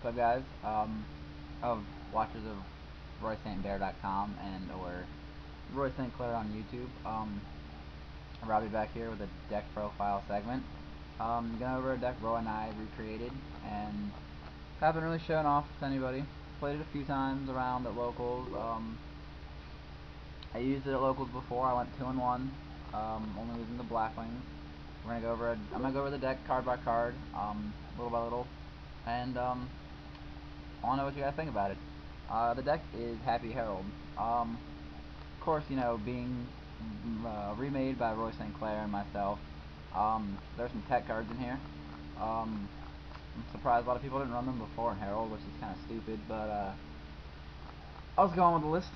What's up, guys? Of watchers of RoySt.Bear.com and or Roy St. Clair on YouTube. Robbie back here with a deck profile segment. Going over a deck Roy and I recreated and haven't really shown off to anybody. Played it a few times around at locals. I used it at locals before. I went 2-1, only losing the Blackwings. I'm gonna go over the deck card by card, little by little, and I want to know what you guys think about it. The deck is Happy Herald. Of course, you know, being remade by Roy St. Clair and myself. There's some tech cards in here. I'm surprised a lot of people didn't run them before in Herald, which is kind of stupid, but I'll just go on with the list.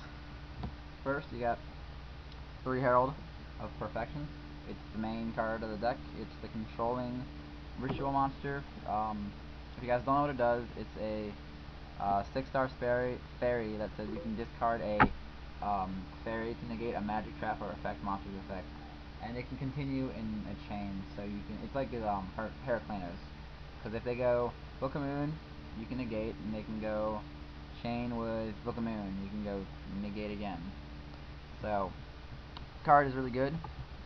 First, you got 3 Herald of Perfection. It's the main card of the deck. It's the controlling ritual monster. If you guys don't know what it does, it's a 6-star fairy that says you can discard a fairy to negate a magic trap or affect monster's effect, and it can continue in a chain. So you can, it's like Heraclenos, because if they go Book of Moon, you can negate, and they can go chain with Book of Moon, you can go negate again. So card is really good.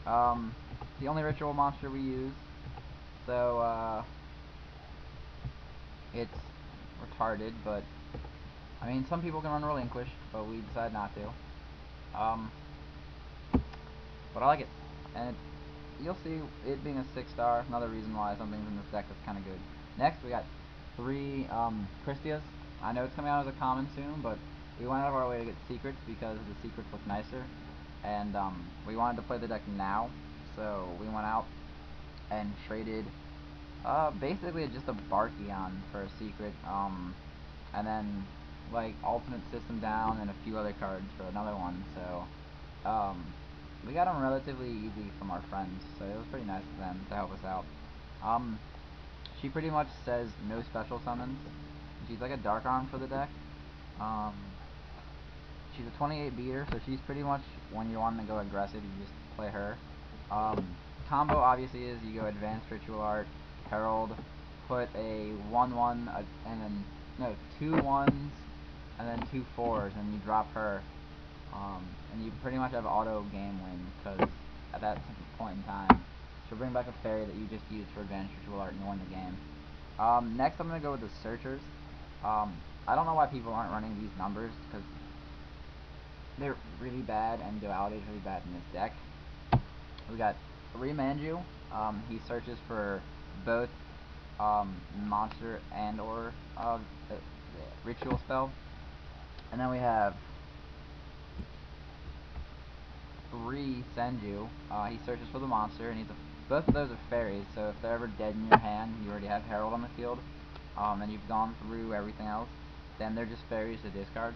The only ritual monster we use, so it's retarded, but I mean, some people can run Relinquish, but we decided not to. But I like it, and you'll see it being a 6-star. Another reason why something's in this deck that's kind of good. Next, we got 3 Crispias. I know it's coming out as a common soon, but we went out of our way to get secrets because the secrets look nicer, and we wanted to play the deck now, so we went out and traded basically just a Barkion for a secret, and then like alternate system down and a few other cards for another one. So we got them relatively easy from our friends, so it was pretty nice of them to help us out. She pretty much says no special summons. She's like a dark arm for the deck. She's a 28 beater, so she's pretty much, when you want to go aggressive, you just play her. Combo obviously is you go Advanced Ritual Art, Herald, put a 1/1, and then, no, 2 1s, and then 2 4s, and you drop her. And you pretty much have auto game win, because at that point in time, she'll bring back a fairy that you just used for Advanced Ritual Art and you win the game. Next I'm going to go with the Searchers. I don't know why people aren't running these numbers, because they're really bad, and Duality is really bad in this deck. We got 3 Manju. He searches for both monster and or ritual spell. And then we have 3 Senju. He searches for the monster, and both of those are fairies, so if they're ever dead in your hand, you already have Herald on the field, and you've gone through everything else, then they're just fairies to discard.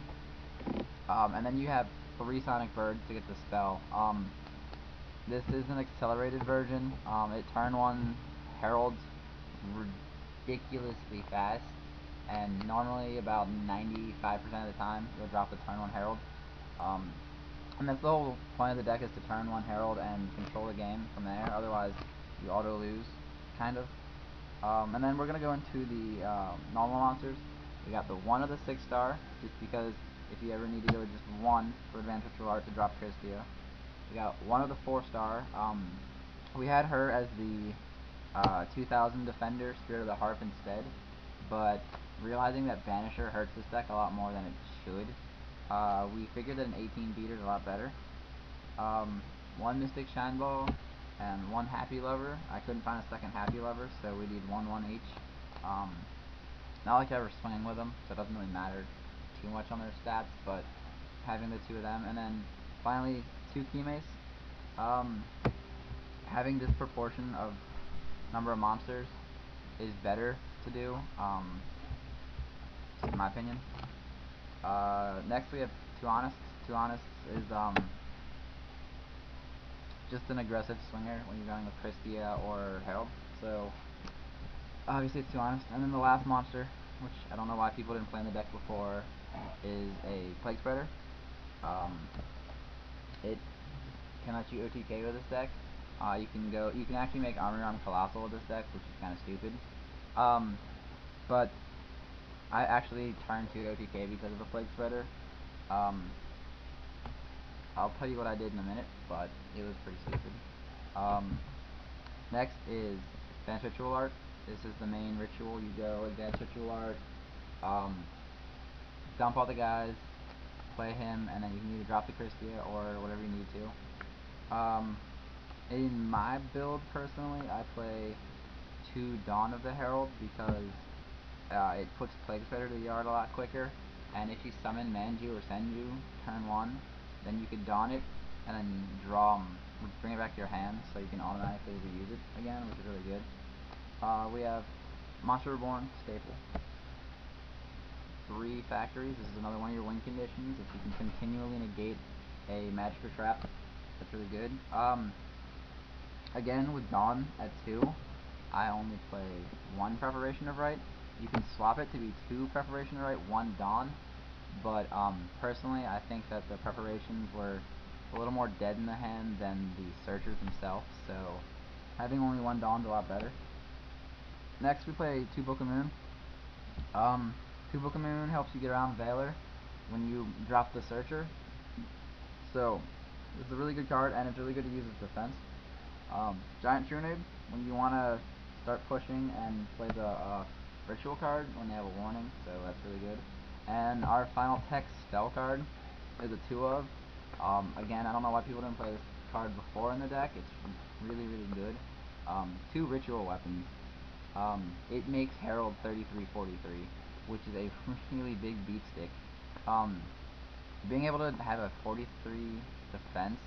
And then you have 3 Sonic Birds to get the spell. This is an accelerated version. It turn 1 Heralds ridiculously fast, and normally about 95% of the time you'll drop the turn 1 Herald. And that's the whole point of the deck, is to turn 1 Herald and control the game from there. Otherwise, you auto lose, kind of. And then we're gonna go into the normal monsters. We got the 1 of the 6-star, just because if you ever need to go just 1 for Advanced Ritual Art to drop Crispia. We got 1 of the 4-star. We had her as the 2000 Defender, Spirit of the Harp instead, but realizing that Banisher hurts this deck a lot more than it should, we figured that an 18 beater is a lot better. 1 Mystic Shine Ball and 1 Happy Lover. I couldn't find a second Happy Lover, so we did 1/1 each. Not like I ever swing with them, so it doesn't really matter too much on their stats, but having the 2 of them. And then finally 2 Kimes. Having this proportion of number of monsters is better to do, in my opinion. Next we have 2 Honest. 2 Honest is just an aggressive swinger when you're going with Crispia or Herald. So obviously it's 2 Honest. And then the last monster, which I don't know why people didn't play in the deck before, is a Plague Spreader. It can let you OTK with this deck. You can actually make Armor Colossal with this deck, which is kind of stupid. But I actually turned to OTK because of the Plague Spreader. Um, I'll tell you what I did in a minute, but it was pretty stupid. Um, Next is Advanced Ritual Art. This is the main ritual. You go Advanced Ritual Art, um, dump all the guys, play him, and then you can either drop the Christia or whatever you need to. In my build, personally, I play 2 Dawn of the Herald because it puts Plague Spreader to the yard a lot quicker, and if you summon Manju or Senju turn 1, then you could Dawn it, and then bring it back to your hand, so you can automatically reuse it again, which is really good. We have Monster Reborn, staple. 3 factories, this is another one of your win conditions, if you can continually negate a magic or trap, that's really good. Again, with Dawn at 2, I only play 1 Preparation of Right. You can swap it to be 2 Preparation of Right, 1 Dawn, but personally I think that the preparations were a little more dead in the hand than the searchers themselves, so having only 1 Dawn's a lot better. Next we play 2 Book of Moon. 2 Book of Moon helps you get around Valor when you drop the searcher, so it's a really good card and it's really good to use as defense. Giant Trunade, when you want to start pushing and play the ritual card when they have a warning, so that's really good. And our final text spell card is a 2 of. Again, I don't know why people didn't play this card before in the deck. It's really, really good. 2 ritual weapons. It makes Herald 33-43, which is a really big beat stick. Being able to have a 43 defense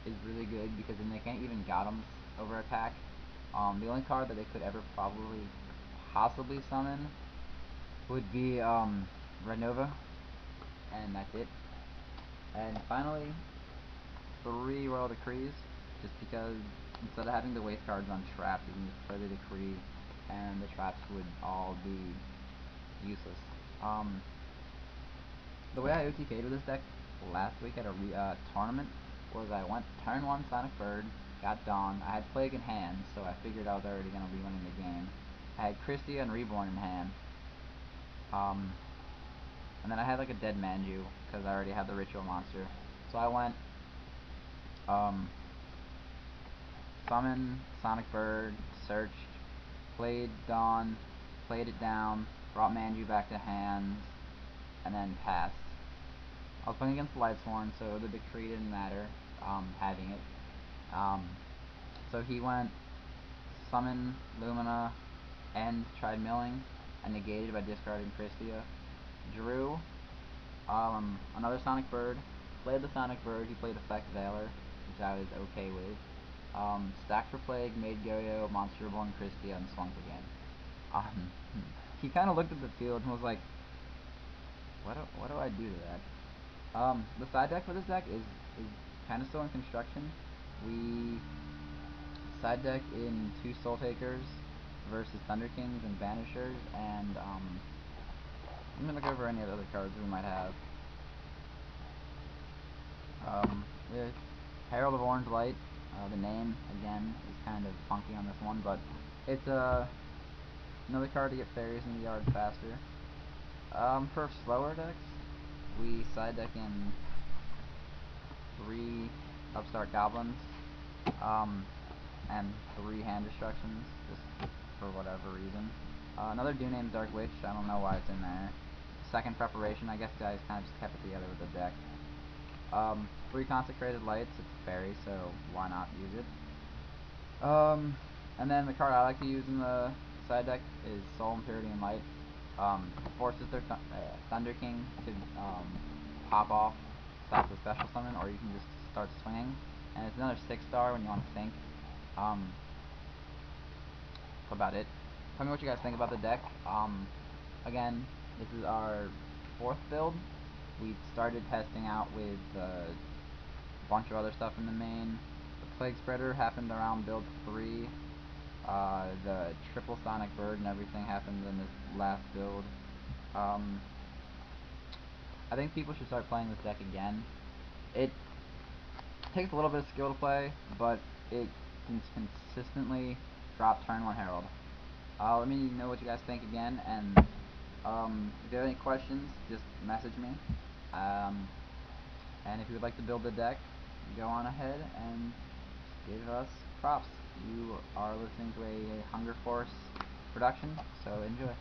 is really good because then they can't even Gotham's over attack. The only card that they could ever possibly summon would be Red Nova, and that's it. And finally, 3 Royal Decrees, just because instead of having to waste cards on traps, you can just play the Decree, and the traps would all be useless. The way I OTK'd with this deck last week at a tournament was I went turn 1 Sonic Bird, got Dawn, I had Plague in hand, so I figured I was already going to be winning the game. I had Christia and Reborn in hand. And then I had like a dead Manju, because I already had the ritual monster. So I went, summon Sonic Bird, searched, played Dawn, played it down, brought Manju back to hand, and then passed. I was playing against Lightsworn, so the Decree didn't matter, having it. So he went, summon Lumina, and tried milling, and negated by discarding Christia. Drew another Sonic Bird, played the Sonic Bird, he played Effect Valor, which I was okay with. Stacked for Plague, made Go-Yo, Monster Reborn, Christia, and swung again. He kind of looked at the field and was like, what do I do to that? The side deck for this deck is kind of still in construction. We side deck in 2 Soul Takers versus Thunder Kings and Banishers, and let me look over any of the other cards we might have. With Herald of Orange Light, the name, again, is kind of funky on this one, but it's another card to get fairies in the yard faster. For slower decks, we side deck in 3 Upstart Goblins, and 3 Hand Destructions, just for whatever reason. Another Dune named Dark Witch, I don't know why it's in there. 2nd Preparation, I guess guys kind of just kept it together with the deck. 3 Consecrated Lights, it's a fairy, so why not use it? And then the card I like to use in the side deck is Soul, Impurity, and Light. Forces their Thunder King to pop off, stop the special summon, or you can just start swinging. And it's another 6-star when you want to sink. That's about it. Tell me what you guys think about the deck. Again, this is our 4th build. We started testing out with a bunch of other stuff in the main. The Plague Spreader happened around build 3. The triple Sonic Bird and everything happened in this last build. I think people should start playing this deck again. It takes a little bit of skill to play, but it can consistently drop turn 1 Herald. Let me know what you guys think again, and If you have any questions, just message me. Um, and if you would like to build a deck, go on ahead and give us props. You are listening to a Hunger Force production, so enjoy.